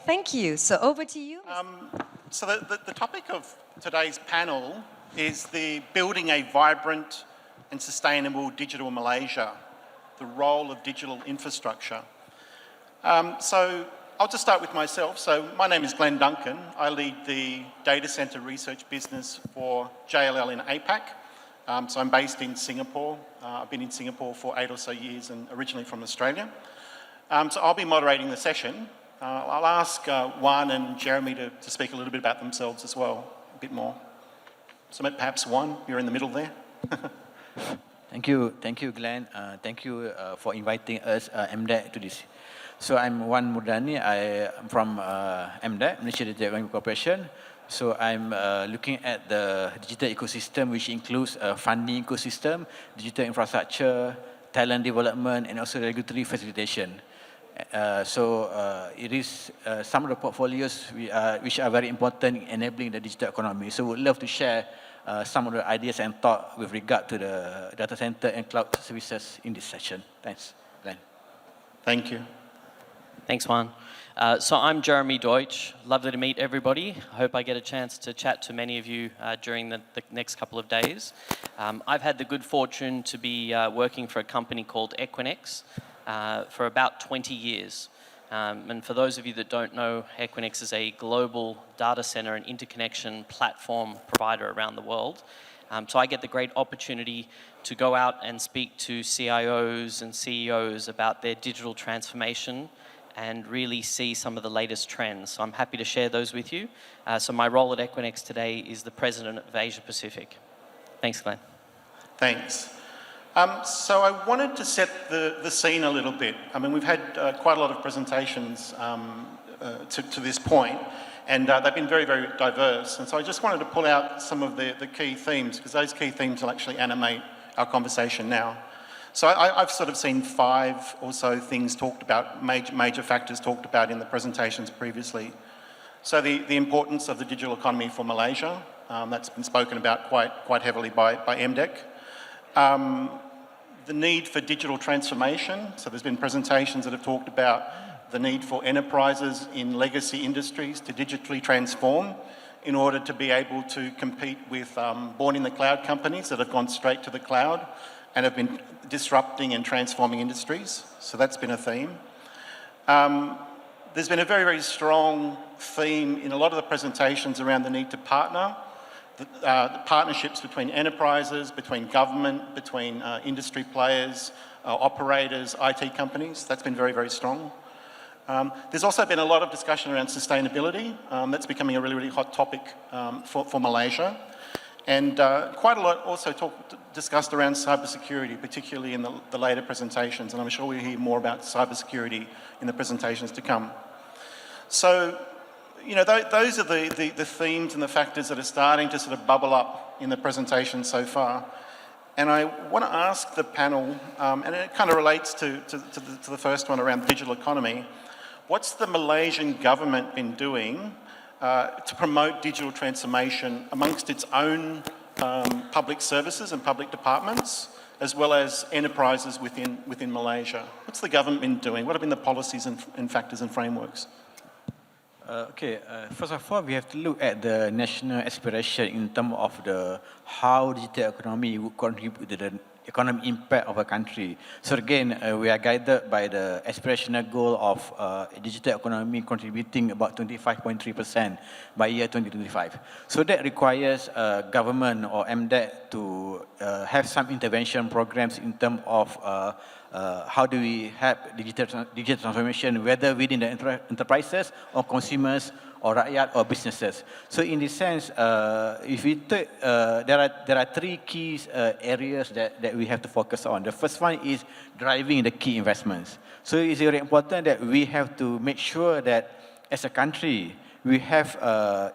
Thank you. So over to you. So the topic of today's panel is the building a vibrant and sustainable digital Malaysia, the role of digital infrastructure. So I'll just start with myself. So my name is Glenn Duncan. I lead the data center research business for JLL in APAC. So I'm based in Singapore. I've been in Singapore for 8 or so years and originally from Australia. So I'll be moderating the session. I'll ask Juan and Jeremy to speak a little bit about themselves as well, a bit more. So perhaps Juan, you're in the middle there. Thank you, Glenn. Thank you for inviting us, MDEC, to this. So I'm Juan Murdani. I'm from MDEC, Malaysia Digital Economy Corporation. So I'm looking at the digital ecosystem, which includes funding ecosystem, digital infrastructure, talent development, and also regulatory facilitation. It is some of the portfolios which are very important in enabling the digital economy. So we'd love to share some of the ideas and thought with regard to the data center and cloud services in this session. Thanks, Glenn. Thank you. Thanks, Juan. So I'm Jeremy Deutsch. Lovely to meet everybody. I hope I get a chance to chat to many of you during the next couple of days. I've had the good fortune to be working for a company called Equinix for about 20 years. And for those of you that don't know, Equinix is a global data center and interconnection platform provider around the world. So I get the great opportunity to go out and speak to CIOs and CEOs about their digital transformation and really see some of the latest trends. So I'm happy to share those with you. So my role at Equinix today is the President of Asia Pacific. Thanks, Glenn. Thanks. So I wanted to set the scene a little bit. I mean, we've had quite a lot of presentations to this point, and they've been very, very diverse. And so I just wanted to pull out some of the key themes, because those key themes will actually animate our conversation now. So I've sort of seen 5 or so things talked about, major factors talked about in the presentations previously. So the importance of the digital economy for Malaysia, that's been spoken about quite heavily by MDEC. The need for digital transformation. So there's been presentations that have talked about the need for enterprises in legacy industries to digitally transform in order to be able to compete with born-in-the-cloud companies that have gone straight to the cloud and have been disrupting and transforming industries. So that's been a theme. There's been a very, very strong theme in a lot of the presentations around the need to partner. The partnerships between enterprises, between government, between industry players, operators, IT companies, that's been very, very strong. There's also been a lot of discussion around sustainability. That's becoming a really, really hot topic for Malaysia. And quite a lot also discussed around cybersecurity, particularly in the later presentations, and I'm sure we'll hear more about cybersecurity in the presentations to come. So, you know, those are the themes and the factors that are starting to sort of bubble up in the presentation so far. And I want to ask the panel, and it kind of relates to the first one around the digital economy, what's the Malaysian government been doing to promote digital transformation amongst its own public services and public departments, as well as enterprises within Malaysia? What's the government been doing? What have been the policies and factors and frameworks? First of all, we have to look at the national aspiration in terms of how digital economy would contribute to the economic impact of a country. So again, we are guided by the aspirational goal of digital economy contributing about 25.3% by year 2025. So that requires government or MDEC to have some intervention programs in terms of how do we have digital transformation, whether within the enterprises or consumers or rakyat or businesses. So in this sense, if we take, there are 3 key areas that we have to focus on. The first one is driving the key investments. So it's very important that we have to make sure that as a country, we have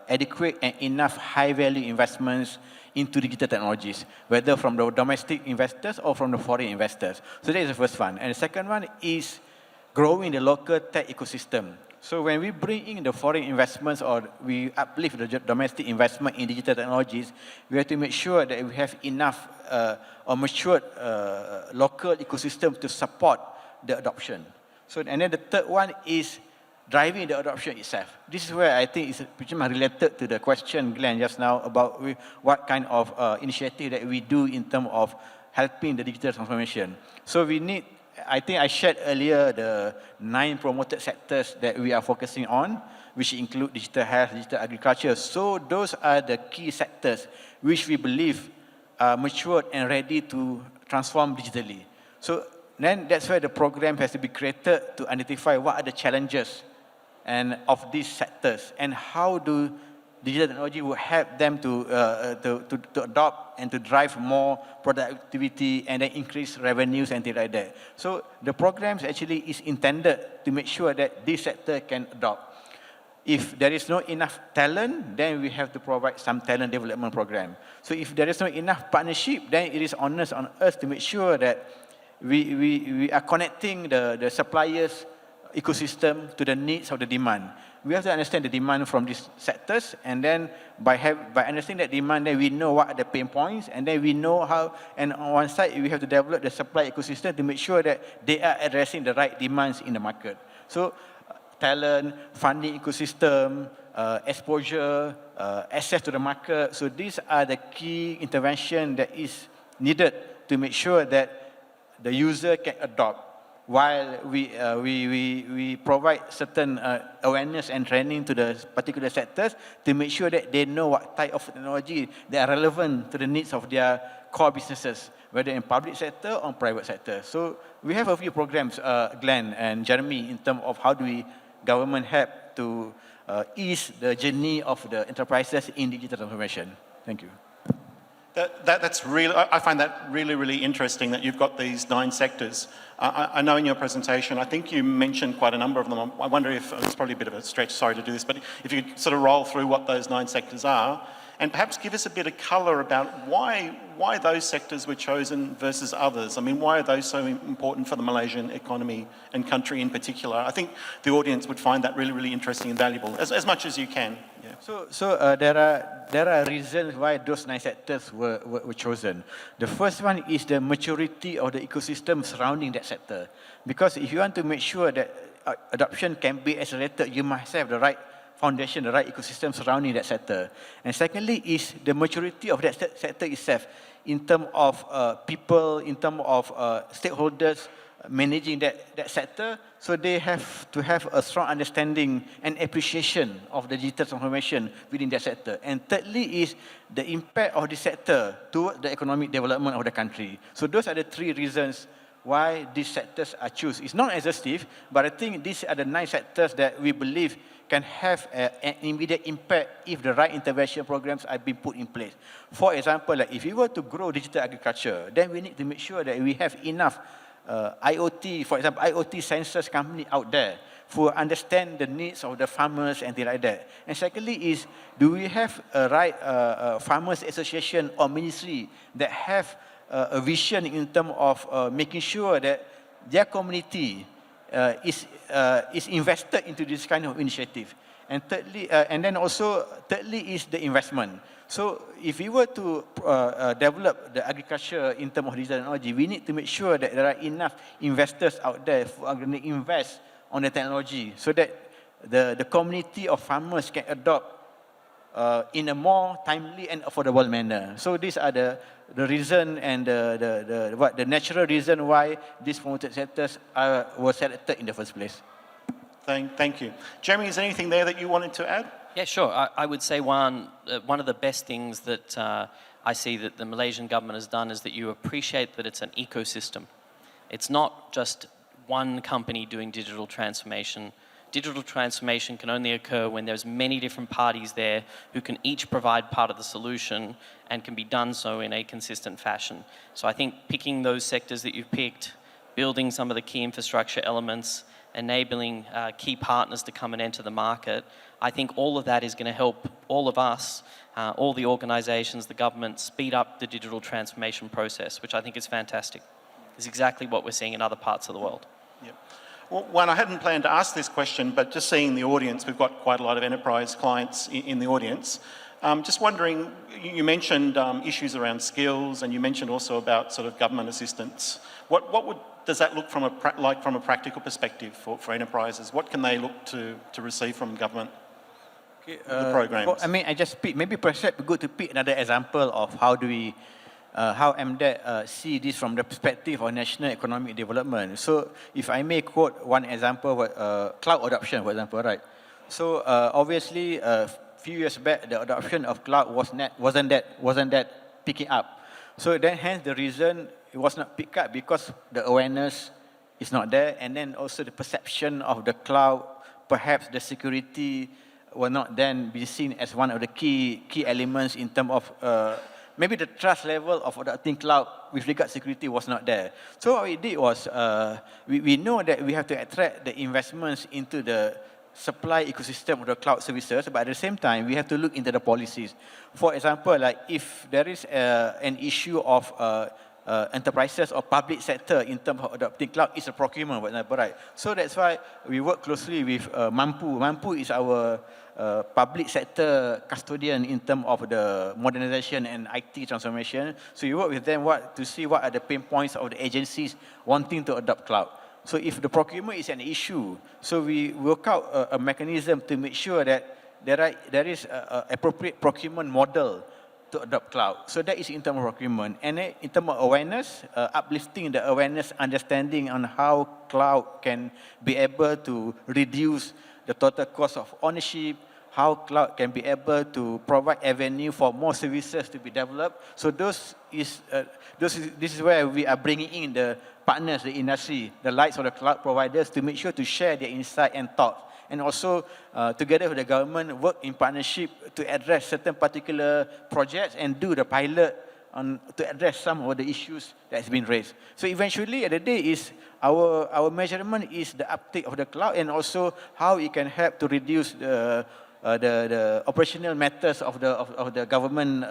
adequate and enough high-value investments into digital technologies, whether from the domestic investors or from the foreign investors. So that is the first one. And the second one is growing the local tech ecosystem. So when we bring in the foreign investments or we uplift the domestic investment in digital technologies, we have to make sure that we have enough or matured local ecosystem to support the adoption. So, and then the third one is driving the adoption itself. This is where I think it's pretty much related to the question, Glenn, just now about what kind of initiative that we do in terms of helping the digital transformation. So we need, I think I shared earlier the 9 promoted sectors that we are focusing on, which include digital health, digital agriculture. So those are the key sectors which we believe are matured and ready to transform digitally. So then that's where the program has to be created to identify what are the challenges and of these sectors and how do digital technology will help them to adopt and to drive more productivity and then increase revenues and things like that. So the programs actually is intended to make sure that this sector can adopt. If there is not enough talent, then we have to provide some talent development program. So if there is not enough partnership, then it is onus on us to make sure that we are connecting the suppliers' ecosystem to the needs of the demand. We have to understand the demand from these sectors, and then by understanding that demand, then we know what are the pain points, and then we know how, and on one side, we have to develop the supply ecosystem to make sure that they are addressing the right demands in the market. So talent, funding ecosystem, exposure, access to the market. So these are the key intervention that is needed to make sure that the user can adopt, while we provide certain awareness and training to the particular sectors to make sure that they know what type of technology that are relevant to the needs of their core businesses, whether in public sector or private sector. So we have a few programs, Glenn and Jeremy, in terms of how do we government help to ease the journey of the enterprises in digital transformation. Thank you. That's really, I find that really, really interesting that you've got these 9 sectors. I know in your presentation, I think you mentioned quite a number of them. I wonder if, it's probably a bit of a stretch, sorry to do this, but if you could sort of roll through what those 9 sectors are, and perhaps give us a bit of colour about why those sectors were chosen versus others. I mean, why are those so important for the Malaysian economy and country in particular? I think the audience would find that really, really interesting and valuable, as much as you can. Yeah. So there are reasons why those 9 sectors were chosen. The first one is the maturity of the ecosystem surrounding that sector. Because if you want to make sure that adoption can be accelerated, you must have the right foundation, the right ecosystem surrounding that sector. And secondly is the maturity of that sector itself in terms of people, in terms of stakeholders managing that sector. So they have to have a strong understanding and appreciation of the digital transformation within that sector. And thirdly is the impact of the sector toward the economic development of the country. So those are the 3 reasons why these sectors are chosen. It's not exhaustive, but I think these are the 9 sectors that we believe can have an immediate impact if the right intervention programs are being put in place. For example, like if we were to grow digital agriculture, then we need to make sure that we have enough IoT, for example, IoT sensors company out there who understand the needs of the farmers and things like that. And secondly is, do we have a right farmers association or ministry that have a vision in terms of making sure that their community is invested into this kind of initiative. And thirdly, and then also thirdly is the investment. So if we were to develop the agriculture in terms of digital technology, we need to make sure that there are enough investors out there who are going to invest on the technology so that the community of farmers can adopt in a more timely and affordable manner. So these are the reason and the natural reason why these promoted sectors were selected in the first place. Thank you. Jeremy, is there anything there that you wanted to add? Yeah, sure. I would say one of the best things that I see that the Malaysian government has done is that you appreciate that it's an ecosystem. It's not just one company doing digital transformation. Digital transformation can only occur when there's many different parties there who can each provide part of the solution and can be done so in a consistent fashion. So I think picking those sectors that you've picked, building some of the key infrastructure elements, enabling key partners to come and enter the market, I think all of that is going to help all of us, all the organizations, the government, speed up the digital transformation process, which I think is fantastic. It's exactly what we're seeing in other parts of the world. Yep. Well, one, I hadn't planned to ask this question, but just seeing the audience, we've got quite a lot of enterprise clients in the audience. Just wondering, you mentioned issues around skills, and you mentioned also about sort of government assistance. What would does that look from from a practical perspective for enterprises? What can they look to receive from government? Okay, The programs. I mean, I just pick, maybe perhaps it'd be good to pick another example of how do we, how MDEC see this from the perspective of national economic development. So if I may quote one example, cloud adoption, for example, right? So obviously, a few years back, the adoption of cloud wasn't that picking up. So then hence the reason it was not picked up because the awareness is not there, and then also the perception of the cloud, perhaps the security will not then be seen as one of the key elements in terms of maybe the trust level of adopting cloud with regard to security was not there. So what we did was, we know that we have to attract the investments into the supply ecosystem of the cloud services, but at the same time, we have to look into the policies. For example, like if there is an issue of enterprises or public sector in terms of adopting cloud, it's a procurement, for example, right? So that's why we work closely with Mampu. Mampu is our public sector custodian in terms of the modernization and IT transformation. So we work with them to see what are the pain points of the agencies wanting to adopt cloud. So if the procurement is an issue, so we work out a mechanism to make sure that there is an appropriate procurement model to adopt cloud. So that is in terms of procurement. And then in terms of awareness, uplifting the awareness, understanding on how cloud can be able to reduce the total cost of ownership, how cloud can be able to provide avenue for more services to be developed. So this is where we are bringing in the partners, the industry, the likes of the cloud providers to make sure to share their insight and thoughts. And also, together with the government, work in partnership to address certain particular projects and do the pilot to address some of the issues that has been raised. So eventually, at the day, is our measurement is the uptake of the cloud and also how it can help to reduce the operational matters of the government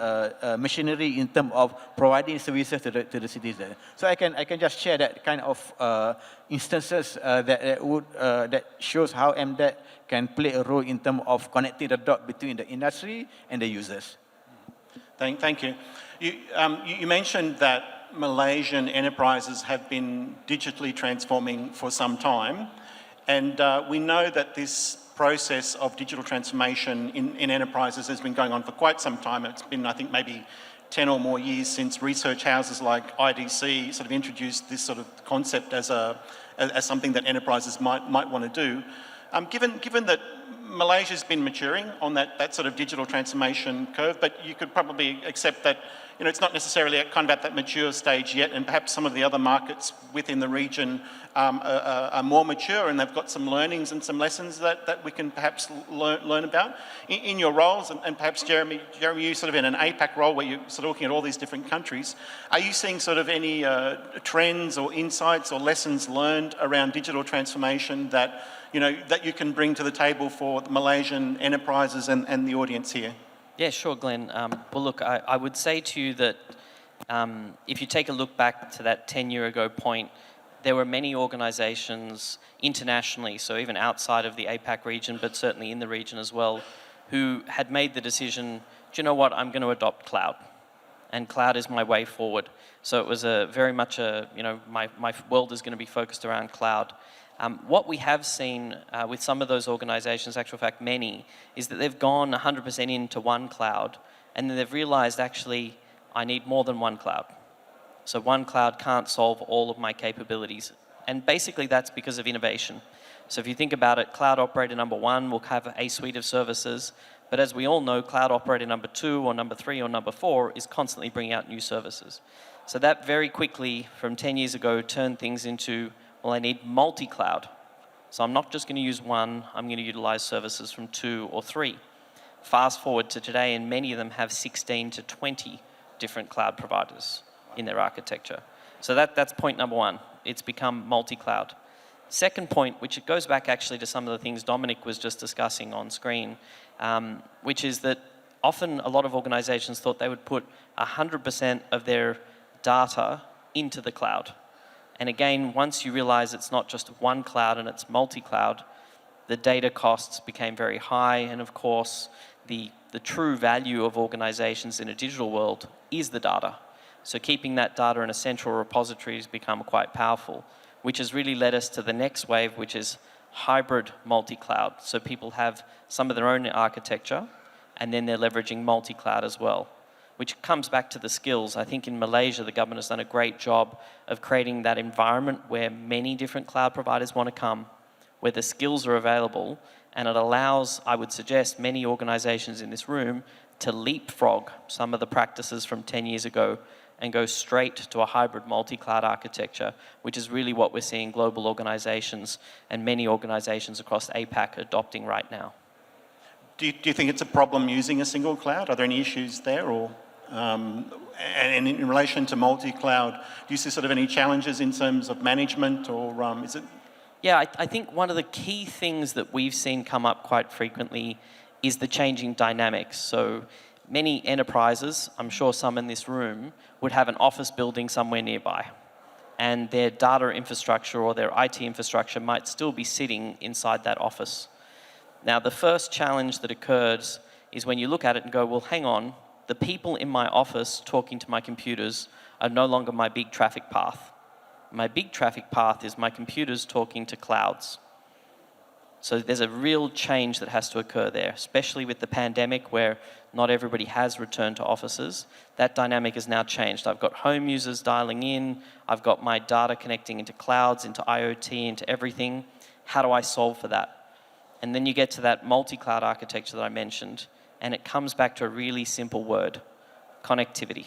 machinery in terms of providing services to the citizens. So I can just share that kind of instances that shows how MDEC can play a role in terms of connecting the dot between the industry and the users. Thank you. You mentioned that Malaysian enterprises have been digitally transforming for some time, and we know that this process of digital transformation in enterprises has been going on for quite some time. It's been, I think, maybe 10 or more years since research houses like IDC sort of introduced this sort of concept as something that enterprises might want to do. Given that Malaysia's been maturing on that sort of digital transformation curve, but you could probably accept that it's not necessarily at that mature stage yet, and perhaps some of the other markets within the region are more mature and they've got some learnings and some lessons that we can perhaps learn about. In your roles, and perhaps Jeremy, you sort of in an APAC role where you're sort of looking at all these different countries, are you seeing sort of any trends or insights or lessons learned around digital transformation that you can bring to the table for the Malaysian enterprises and the audience here? Yeah, sure, Glenn. Well, look, I would say to you that if you take a look back to that 10-year ago point, there were many organizations internationally, so even outside of the APAC region, but certainly in the region as well, who had made the decision, do you know what, I'm going to adopt cloud. And cloud is my way forward. So it was very much my world is going to be focused around cloud. What we have seen with some of those organizations, actual fact many, is that they've gone 100% into one cloud, and then they've realized, actually, I need more than one cloud. So one cloud can't solve all of my capabilities. And basically that's because of innovation. So if you think about it, cloud operator number 1 will have a suite of services, but as we all know, cloud operator number 2 or number 3 or number 4 is constantly bringing out new services. So that very quickly, from 10 years ago, turned things into, well, I need multi-cloud. So I'm not just going to use one, I'm going to utilize services from 2 or 3. Fast forward to today, and many of them have 16 to 20 different cloud providers in their architecture. So that's point number 1. It's become multi-cloud. Second point, which it goes back actually to some of the things Dominic was just discussing on screen, which is that often a lot of organizations thought they would put 100% of their data into the cloud. And again, once you realize it's not just one cloud and it's multi-cloud, the data costs became very high, and of course, the true value of organizations in a digital world is the data. So keeping that data in a central repository has become quite powerful. which has really led us to the next wave, which is hybrid multi-cloud. So people have some of their own architecture, and then they're leveraging multi-cloud as well, which comes back to the skills. I think in Malaysia, the government has done a great job of creating that environment where many different cloud providers want to come, where the skills are available, and it allows, I would suggest, many organizations in this room to leapfrog some of the practices from 10 years ago and go straight to a hybrid multi-cloud architecture, which is really what we're seeing global organizations and many organizations across APAC adopting right now. Do you think it's a problem using a single cloud? Are there any issues there? Or, and in relation to multi-cloud, do you see sort of any challenges in terms of management, or is it? Yeah, I think one of the key things that we've seen come up quite frequently is the changing dynamics. So many enterprises, I'm sure some in this room, would have an office building somewhere nearby, and their data infrastructure or their IT infrastructure might still be sitting inside that office. Now, the first challenge that occurs is when you look at it and go, well, hang on, the people in my office talking to my computers are no longer my big traffic path. My big traffic path is my computers talking to clouds. So there's a real change that has to occur there, especially with the pandemic where not everybody has returned to offices. That dynamic has now changed. I've got home users dialing in, I've got my data connecting into clouds, into IoT, into everything. How do I solve for that? And then you get to that multi-cloud architecture that I mentioned, and it comes back to a really simple word: connectivity.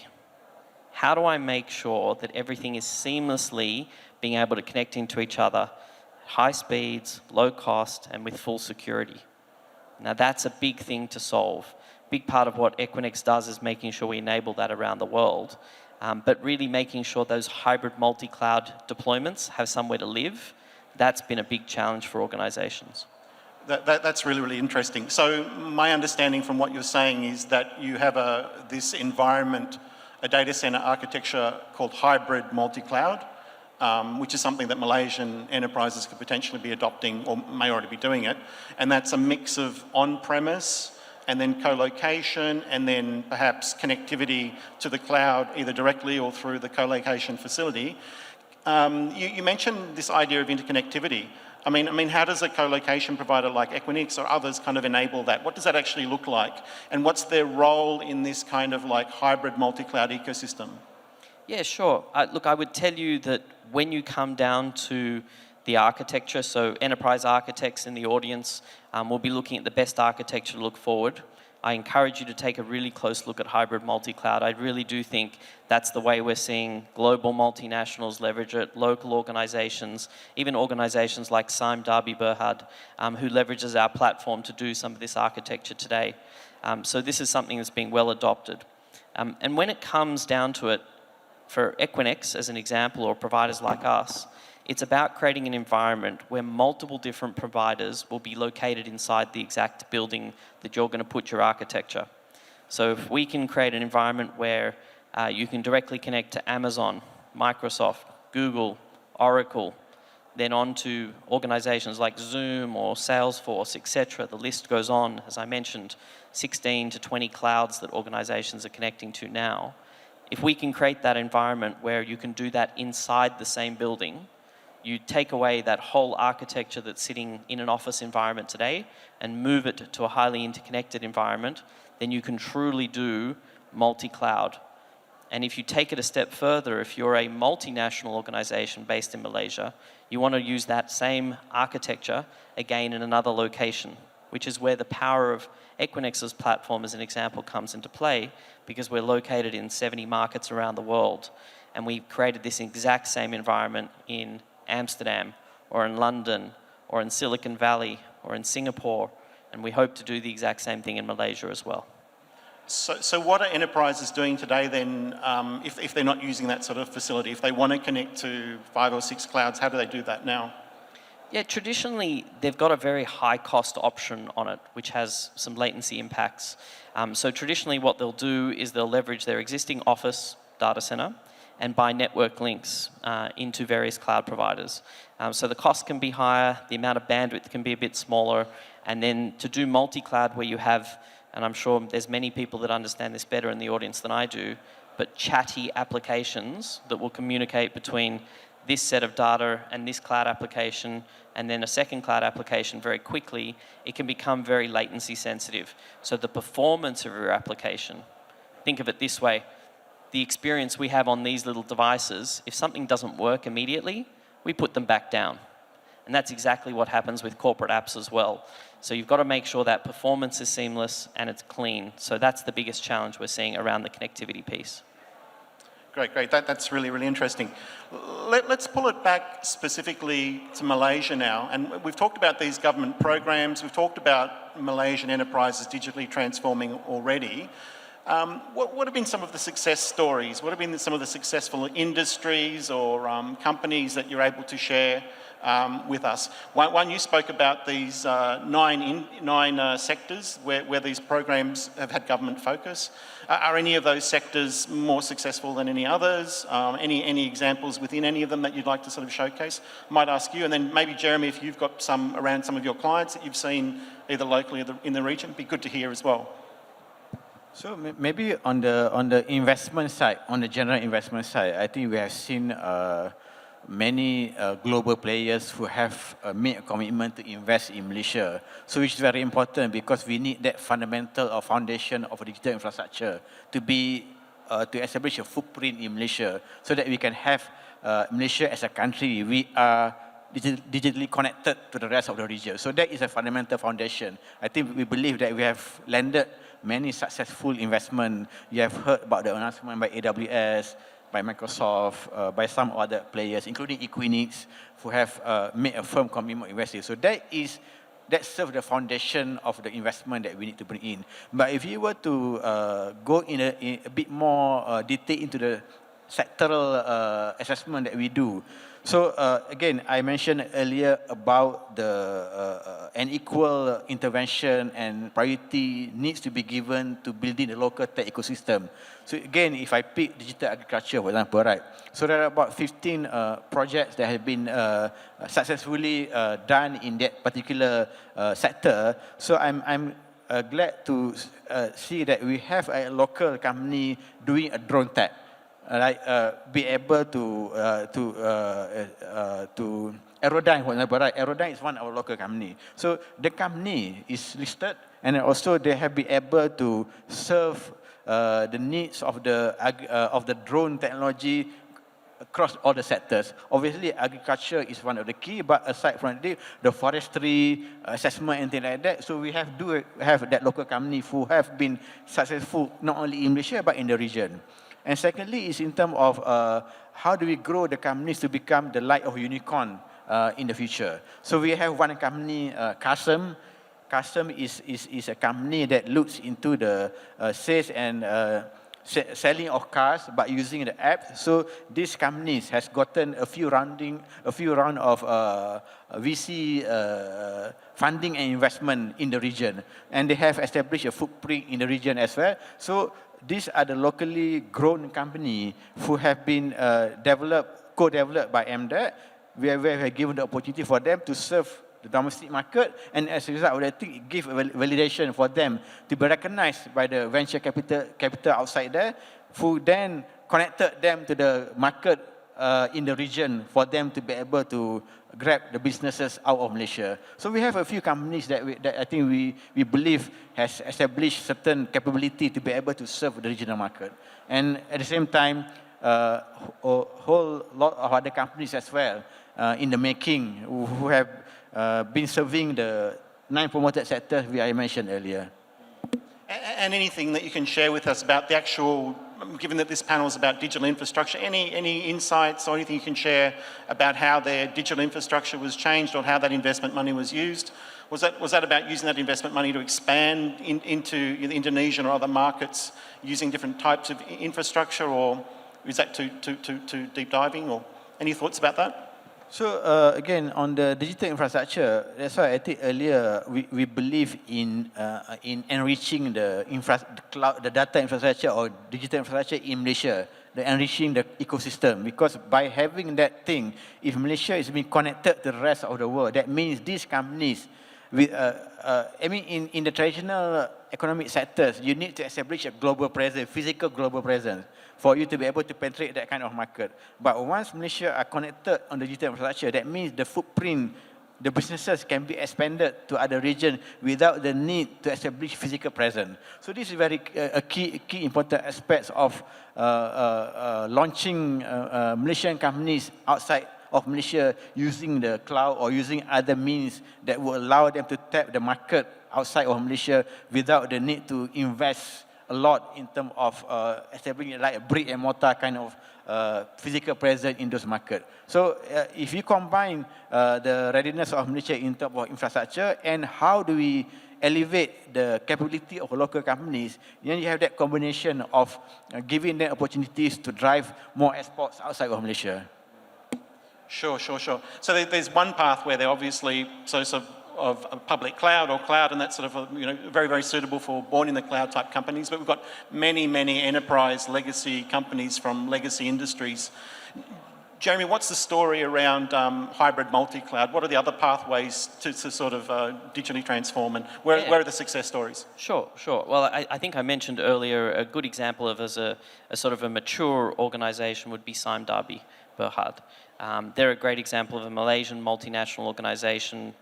How do I make sure that everything is seamlessly being able to connect into each other, high speeds, low cost, and with full security? Now that's a big thing to solve. Big part of what Equinix does is making sure we enable that around the world, but really making sure those hybrid multi-cloud deployments have somewhere to live. That's been a big challenge for organizations. That's really, really interesting. So my understanding from what you're saying is that you have this environment, a data center architecture called hybrid multi-cloud, which is something that Malaysian enterprises could potentially be adopting or may already be doing it. And that's a mix of on-premise and then co-location and then perhaps connectivity to the cloud, either directly or through the co-location facility. You mentioned this idea of interconnectivity. I mean, how does a co-location provider like Equinix or others kind of enable that? What does that actually look like? And what's their role in this kind of like hybrid multi-cloud ecosystem? Yeah, sure. Look, I would tell you that when you come down to the architecture, so enterprise architects in the audience will be looking at the best architecture to look forward. I encourage you to take a really close look at hybrid multi-cloud. I really do think that's the way we're seeing global multinationals leverage it, local organizations, even organizations like Sime Darby Berhad, who leverages our platform to do some of this architecture today. So this is something that's being well adopted. And when it comes down to it, for Equinix, as an example, or providers like us, it's about creating an environment where multiple different providers will be located inside the exact building that you're going to put your architecture. So if we can create an environment where you can directly connect to Amazon, Microsoft, Google, Oracle, then on to organizations like Zoom or Salesforce, etc. The list goes on, as I mentioned, 16 to 20 clouds that organizations are connecting to now. If we can create that environment where you can do that inside the same building, you take away that whole architecture that's sitting in an office environment today and move it to a highly interconnected environment, then you can truly do multi-cloud. And if you take it a step further, if you're a multinational organization based in Malaysia, you want to use that same architecture again in another location, which is where the power of Equinix's platform, as an example, comes into play, because we're located in 70 markets around the world. And we've created this exact same environment in Amsterdam, or in London, or in Silicon Valley, or in Singapore, and we hope to do the exact same thing in Malaysia as well. So what are enterprises doing today then, if they're not using that sort of facility? If they want to connect to 5 or 6 clouds, how do they do that now? Yeah, traditionally, they've got a very high cost option on it, which has some latency impacts. So traditionally what they'll do is they'll leverage their existing office data center and buy network links into various cloud providers. So the cost can be higher, the amount of bandwidth can be a bit smaller, and then to do multi-cloud where you have, and I'm sure there's many people that understand this better in the audience than I do, but chatty applications that will communicate between this set of data and this cloud application, and then a second cloud application very quickly, it can become very latency sensitive. So the performance of your application, think of it this way, the experience we have on these little devices, if something doesn't work immediately, we put them back down. And that's exactly what happens with corporate apps as well. So you've got to make sure that performance is seamless and it's clean. So that's the biggest challenge we're seeing around the connectivity piece. Great. That's really, really interesting. Let's pull it back specifically to Malaysia now. And we've talked about these government programs. We've talked about Malaysian enterprises digitally transforming already. What have been some of the success stories? What have been some of the successful industries or companies that you're able to share with us? One, you spoke about these nine sectors where these programs have had government focus. Are any of those sectors more successful than any others? Any examples within any of them that you'd like to sort of showcase? I might ask you, and then maybe Jeremy, if you've got some around some of your clients that you've seen either locally or in the region, it'd be good to hear as well. So maybe on the investment side, on the general investment side, I think we have seen many global players who have made a commitment to invest in Malaysia. So which is very important because we need that fundamental or foundation of digital infrastructure to be to establish a footprint in Malaysia, so that we can have Malaysia as a country. We are digitally connected to the rest of the region. So that is a fundamental foundation. I think we believe that we have landed many successful investment. You have heard about the announcement by AWS, by Microsoft, by some other players, including Equinix, who have made a firm commitment to investing. So that serves the foundation of the investment that we need to bring in. But if you were to go in a bit more detail into the sectoral assessment that we do. So again, I mentioned earlier about the an equal intervention and priority needs to be given to building the local tech ecosystem. So again, if I pick digital agriculture, for example, right? So there are about 15 projects that have been successfully done in that particular sector. So I'm glad to see that we have a local company doing a drone tech. Be able to Aerodyne, for example, right? Aerodyne is one of our local company. So the company is listed, and also they have been able to serve the needs of the drone technology across all the sectors. Obviously, agriculture is one of the key, but aside from the forestry assessment and things like that, so we have that local company who have been successful not only in Malaysia but in the region. And secondly is in terms of how do we grow the companies to become the light of unicorn in the future. So we have one company, Custom. Custom is a company that looks into the sales and selling of cars by using the app. So this company has gotten a few round of VC funding and investment in the region, and they have established a footprint in the region as well. So these are the locally grown company who have been co-developed by MDEC. We have given the opportunity for them to serve the domestic market, and as a result, I think it gives a validation for them to be recognized by the venture capital outside there, who then connected them to the market in the region for them to be able to grab the businesses out of Malaysia. So we have a few companies that I think we believe has established certain capability to be able to serve the regional market. And at the same time, a whole lot of other companies as well in the making who have been serving the 9 promoted sectors I mentioned earlier. And anything that you can share with us about the actual, given that this panel is about digital infrastructure, any insights or anything you can share about how their digital infrastructure was changed or how that investment money was used? Was that about using that investment money to expand into the Indonesian or other markets using different types of infrastructure, or is that too deep diving, or any thoughts about that? So again, on the digital infrastructure, that's why I think earlier we believe in enriching the cloud, the data infrastructure or digital infrastructure in Malaysia, enriching the ecosystem. Because by having that thing, if Malaysia is being connected to the rest of the world, that means these companies I mean, in the traditional economic sectors, you need to establish a global presence, physical global presence, for you to be able to penetrate that kind of market. But once Malaysia are connected on the digital infrastructure, that means the footprint, the businesses can be expanded to other regions without the need to establish physical presence. So this is very a key important aspects of launching Malaysian companies outside of Malaysia using the cloud or using other means that will allow them to tap the market outside of Malaysia without the need to invest a lot in terms of establishing like a brick and mortar kind of physical presence in those markets. So if you combine the readiness of Malaysia in terms of infrastructure and how do we elevate the capability of local companies, then you have that combination of giving them opportunities to drive more exports outside of Malaysia. Sure. So there's one path where they're obviously of a public cloud or cloud, and that's sort of very, very suitable for born in the cloud type companies. But we've got many, many enterprise legacy companies from legacy industries. Jeremy, what's the story around hybrid multi-cloud? What are the other pathways to sort of digitally transform, and where are the success stories? Sure. Well, I think I mentioned earlier a good example of as a sort of a mature organization would be Sime Darby Berhad. They're a great example of a Malaysian multinational organization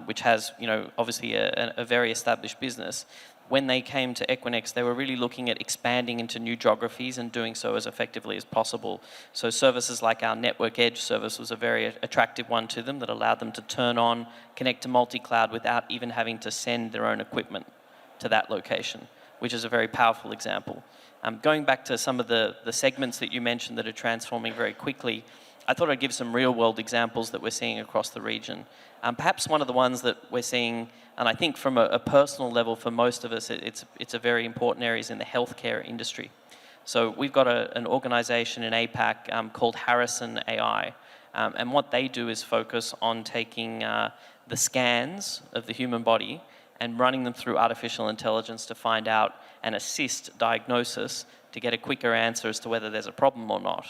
which has, obviously a very established business. When they came to Equinix, they were really looking at expanding into new geographies and doing so as effectively as possible. So services like our Network Edge service was a very attractive one to them that allowed them to turn on, connect to multi-cloud without even having to send their own equipment to that location, which is a very powerful example. Going back to some of the segments that you mentioned that are transforming very quickly, I thought I'd give some real-world examples that we're seeing across the region. Perhaps one of the ones that we're seeing, and I think from a personal level for most of us, it's a very important area is in the healthcare industry. So we've got an organization in APAC called Harrison AI, and what they do is focus on taking the scans of the human body and running them through artificial intelligence to find out and assist diagnosis to get a quicker answer as to whether there's a problem or not.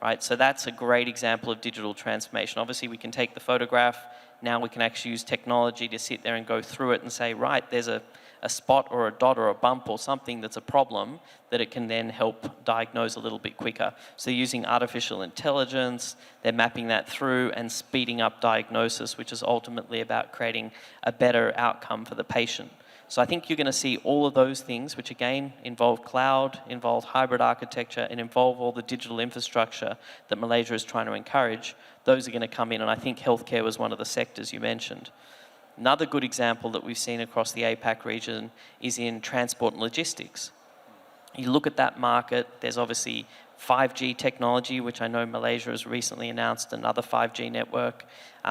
Right, so that's a great example of digital transformation. Obviously, we can take the photograph. Now we can actually use technology to sit there and go through it and say, right, there's a spot or a dot or a bump or something that's a problem that it can then help diagnose a little bit quicker. So using artificial intelligence, they're mapping that through and speeding up diagnosis, which is ultimately about creating a better outcome for the patient. So I think you're going to see all of those things, which again involve cloud, involve hybrid architecture, and involve all the digital infrastructure that Malaysia is trying to encourage. Those are going to come in, and I think healthcare was one of the sectors you mentioned. Another good example that we've seen across the APAC region is in transport and logistics. You look at that market, there's obviously 5G technology, which I know Malaysia has recently announced another 5G network.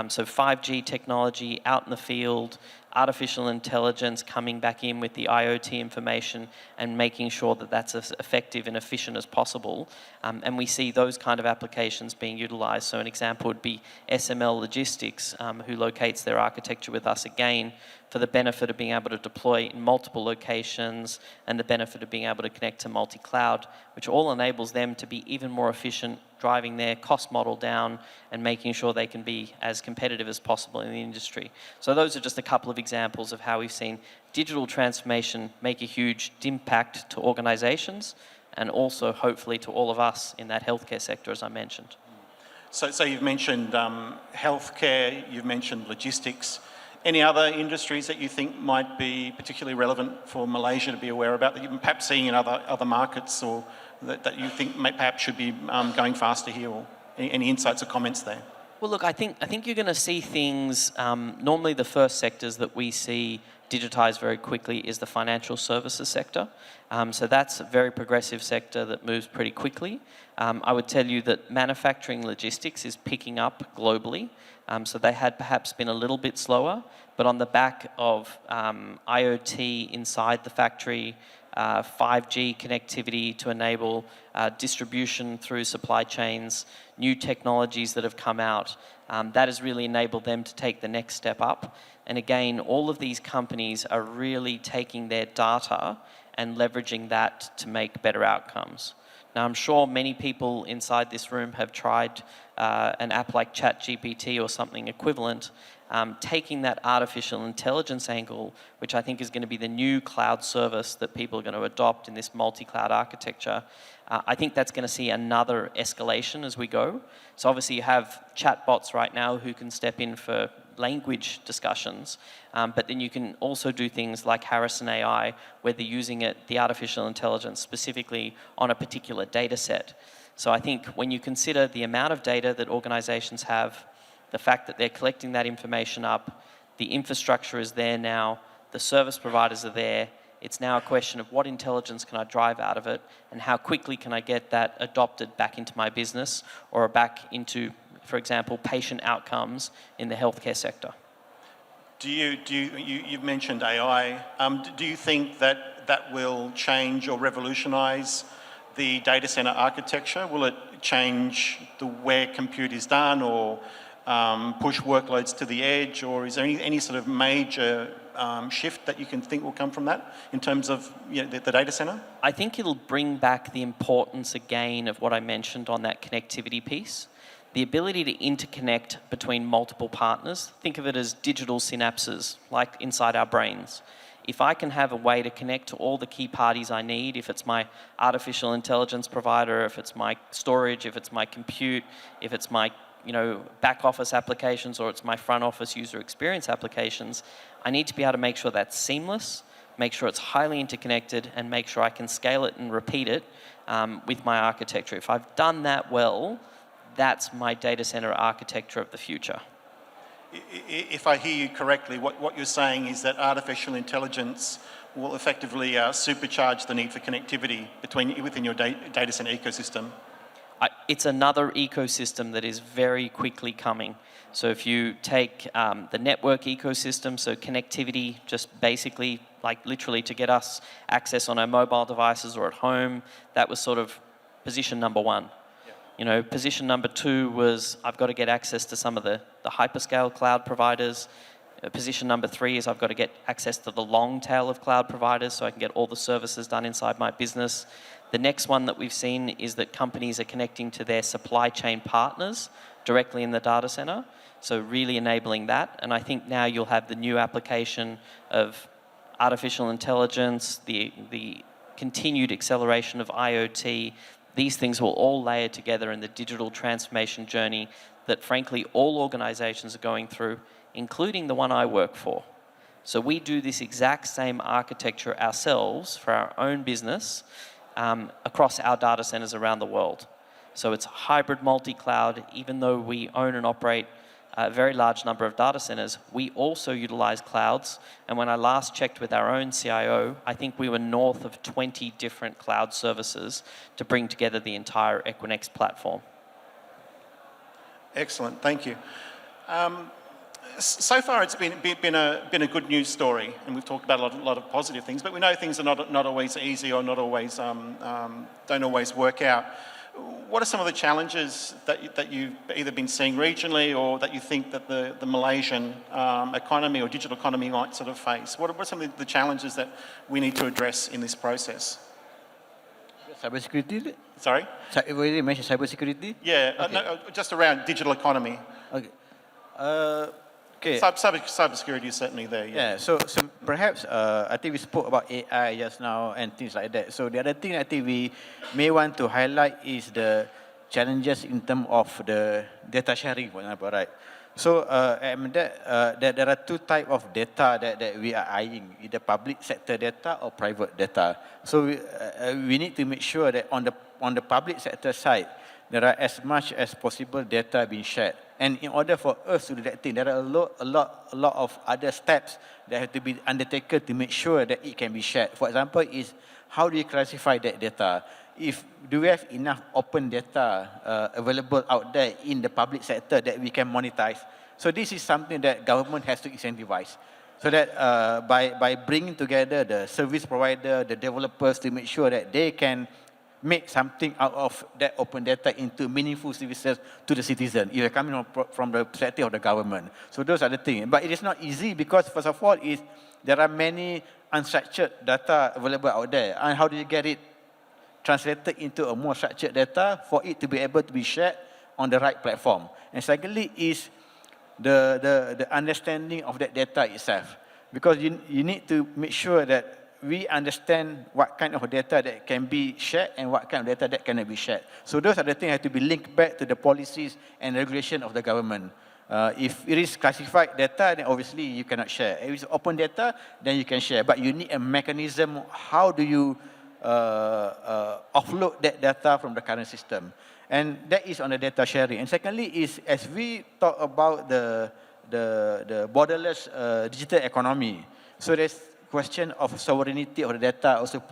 So 5G technology out in the field, artificial intelligence coming back in with the IoT information and making sure that that's as effective and efficient as possible. And we see those kind of applications being utilized. So an example would be SML Logistics, who locates their architecture with us again for the benefit of being able to deploy in multiple locations and the benefit of being able to connect to multi-cloud, which all enables them to be even more efficient, driving their cost model down and making sure they can be as competitive as possible in the industry. So those are just a couple of examples of how we've seen digital transformation make a huge impact to organizations and also hopefully to all of us in that healthcare sector, as I mentioned. So you've mentioned healthcare, you've mentioned logistics. Any other industries that you think might be particularly relevant for Malaysia to be aware about that you're perhaps seeing in other markets, or that you think perhaps should be going faster here, or any insights or comments there? Well, look, I think you're going to see things. Normally, the first sectors that we see digitized very quickly is the financial services sector. So that's a very progressive sector that moves pretty quickly. I would tell you that manufacturing logistics is picking up globally. So they had perhaps been a little bit slower, but on the back of IoT inside the factory, 5G connectivity to enable distribution through supply chains, new technologies that have come out, that has really enabled them to take the next step up. And again, all of these companies are really taking their data and leveraging that to make better outcomes. Now, I'm sure many people inside this room have tried an app like ChatGPT or something equivalent, taking that artificial intelligence angle, which I think is going to be the new cloud service that people are going to adopt in this multi-cloud architecture, I think that's going to see another escalation as we go. So obviously you have chatbots right now who can step in for language discussions, but then you can also do things like Harrison AI, where they're using the artificial intelligence specifically on a particular data set. So I think when you consider the amount of data that organizations have, the fact that they're collecting that information up, the infrastructure is there now, the service providers are there, it's now a question of what intelligence can I drive out of it and how quickly can I get that adopted back into my business or back into, for example, patient outcomes in the healthcare sector. You've mentioned AI. Do you think that will change or revolutionise the data centre architecture? Will it change where compute is done or push workloads to the edge, or is there any sort of major shift that you can think will come from that in terms of the data centre? I think it'll bring back the importance again of what I mentioned on that connectivity piece. The ability to interconnect between multiple partners. Think of it as digital synapses, like inside our brains. If I can have a way to connect to all the key parties I need, if it's my artificial intelligence provider, if it's my storage, if it's my compute, if it's my back office applications, or it's my front office user experience applications, I need to be able to make sure that's seamless, make sure it's highly interconnected, and make sure I can scale it and repeat it with my architecture. If I've done that well, that's my data center architecture of the future. If I hear you correctly, what you're saying is that artificial intelligence will effectively supercharge the need for connectivity within your data center ecosystem. It's another ecosystem that is very quickly coming. So if you take the network ecosystem, so connectivity, just basically, like literally to get us access on our mobile devices or at home, that was sort of position number one. Position number two was I've got to get access to some of the hyperscale cloud providers. Position number three is I've got to get access to the long tail of cloud providers so I can get all the services done inside my business. The next one that we've seen is that companies are connecting to their supply chain partners directly in the data center, so really enabling that. And I think now you'll have the new application of artificial intelligence, the continued acceleration of IoT. These things will all layer together in the digital transformation journey that, frankly, all organizations are going through, including the one I work for. So we do this exact same architecture ourselves for our own business across our data centers around the world. So it's hybrid multi-cloud. Even though we own and operate a very large number of data centers, we also utilize clouds. And when I last checked with our own CIO, I think we were north of 20 different cloud services to bring together the entire Equinix platform. Excellent, thank you. So far, it's been a good news story, and we've talked about a lot of positive things. But we know things are not always easy, or not always don't always work out. What are some of the challenges that you've either been seeing regionally, or that you think that the Malaysian economy or digital economy might sort of face? What are some of the challenges that we need to address in this process? Cybersecurity? Sorry? You already mentioned cybersecurity? Yeah, okay. No, just around digital economy. Okay. Okay. Cybersecurity is certainly there. Yeah. So perhaps I think we spoke about AI just now and things like that. So the other thing I think we may want to highlight is the challenges in terms of the data sharing, for example, right? So there are two types of data that we are eyeing, either public sector data or private data. So we need to make sure that on the public sector side, there are as much as possible data being shared. And in order for us to do that thing, there are a lot of other steps that have to be undertaken to make sure that it can be shared. For example, is how do you classify that data? Do we have enough open data available out there in the public sector that we can monetize? So this is something that government has to incentivize. So that by bringing together the service provider, the developers, to make sure that they can make something out of that open data into meaningful services to the citizen. You're coming from the perspective of the government. So those are the things. But it is not easy because, first of all, there are many unstructured data available out there. And how do you get it translated into a more structured data for it to be able to be shared on the right platform? And secondly is the understanding of that data itself. Because you need to make sure that we understand what kind of data that can be shared and what kind of data that cannot be shared. So those are the things that have to be linked back to the policies and regulation of the government. If it is classified data, then obviously you cannot share. If it's open data, then you can share. But you need a mechanism. How do you offload that data from the current system? And that is on the data sharing. And secondly is, as we talk about the borderless digital economy, so there's question of sovereignty of the data also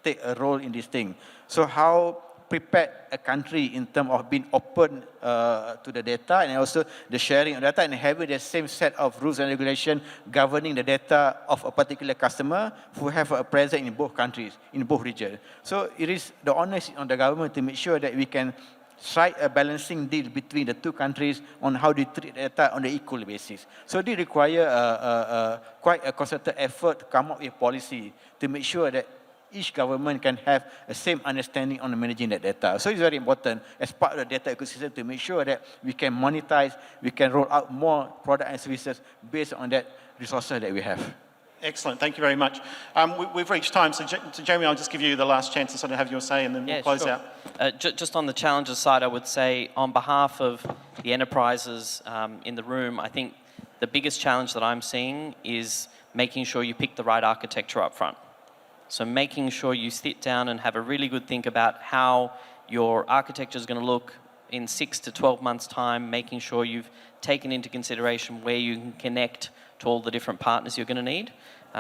take a role in this thing. So how prepared a country in terms of being open to the data and also the sharing of data and having the same set of rules and regulation governing the data of a particular customer who have a presence in both countries, in both regions. So it is the onus on the government to make sure that we can strike a balancing deal between the two countries on how they treat data on the equal basis. So they require quite a concerted effort to come up with policy to make sure that each government can have the same understanding on managing that data. So it's very important as part of the data ecosystem to make sure that we can monetize, we can roll out more products and services based on that resources that we have. Excellent, thank you very much. We've reached time, so Jeremy, I'll just give you the last chance to sort of have your say and then we'll close out. Just on the challenges side, I would say on behalf of the enterprises in the room, I think the biggest challenge that I'm seeing is making sure you pick the right architecture up front. So making sure you sit down and have a really good think about how your architecture is going to look in 6 to 12 months' time, making sure you've taken into consideration where you can connect to all the different partners you're going to need.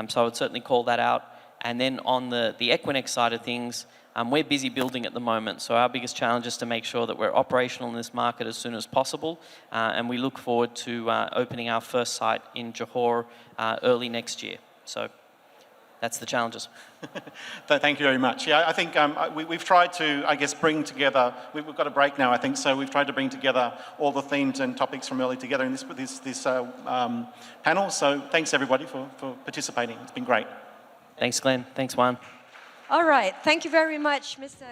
So I would certainly call that out. And then on the Equinix side of things, we're busy building at the moment. So our biggest challenge is to make sure that we're operational in this market as soon as possible. And we look forward to opening our first site in Johor early next year. So that's the challenges. Thank you very much. Yeah, I think we've tried to, I guess, bring together, we've got a break now, I think, so we've tried to bring together all the themes and topics from early together in this panel. So thanks everybody for participating. It's been great. Thanks, Glenn. Thanks, Juan. All right. Thank you very much, Mr.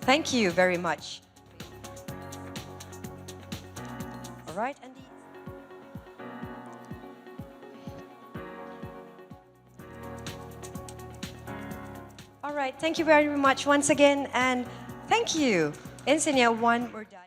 Thank you very much. All right, Andy. All right, thank you very much once again, and thank you. Engineer Juan, we're done.